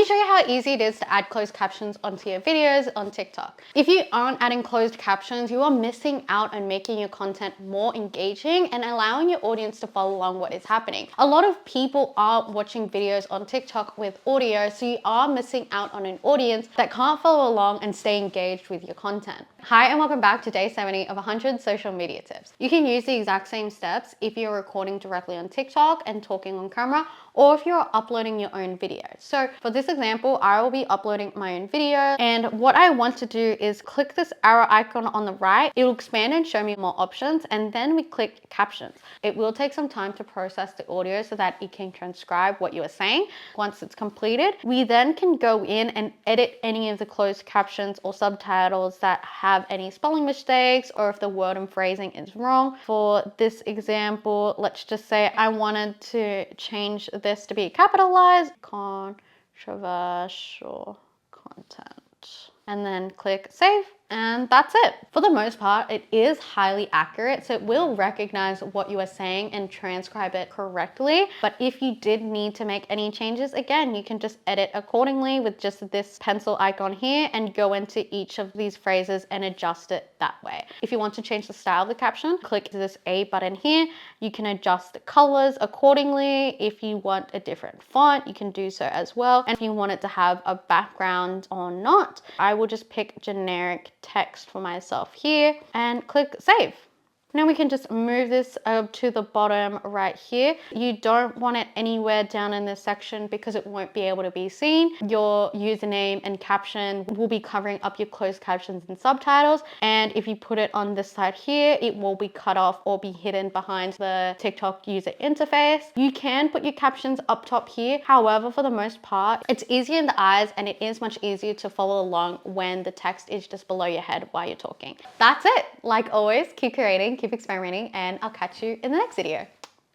me show you how easy it is to add closed captions onto your videos on TikTok. If you aren't adding closed captions, you are missing out on making your content more engaging and allowing your audience to follow along what is happening. A lot of people are watching videos on TikTok with audio, so you are missing out on an audience that can't follow along and stay engaged with your content. Hi, and welcome back to day 70 of 100 social media tips. You can use the exact same steps if you're recording directly on TikTok and talking on camera, or if you're uploading your own video. So for this example, I will be uploading my own video, and what I want to do is click this arrow icon on the right. It will expand and show me more options, and then we click captions. It will take some time to process the audio so that it can transcribe what you are saying. Once it's completed, we then can go in and edit any of the closed captions or subtitles that have any spelling mistakes, or if the word and phrasing is wrong. For this example, let's just say I wanted to change this to be capitalized, controversial content, and then click save. And that's it. For the most part, it is highly accurate, so it will recognize what you are saying and transcribe it correctly. But if you did need to make any changes, again, you can just edit accordingly with just this pencil icon here and go into each of these phrases and adjust it that way. If you want to change the style of the caption, click this A button here. You can adjust the colors accordingly. If you want a different font, you can do so as well. And if you want it to have a background or not, I will just pick generic text for myself here and click save. Now we can just move this up to the bottom right here. You don't want it anywhere down in this section because it won't be able to be seen. Your username and caption will be covering up your closed captions and subtitles. And if you put it on this side here, it will be cut off or be hidden behind the TikTok user interface. You can put your captions up top here. However, for the most part, it's easier in the eyes and it is much easier to follow along when the text is just below your head while you're talking. That's it. Like always, keep creating, keep experimenting, and I'll catch you in the next video.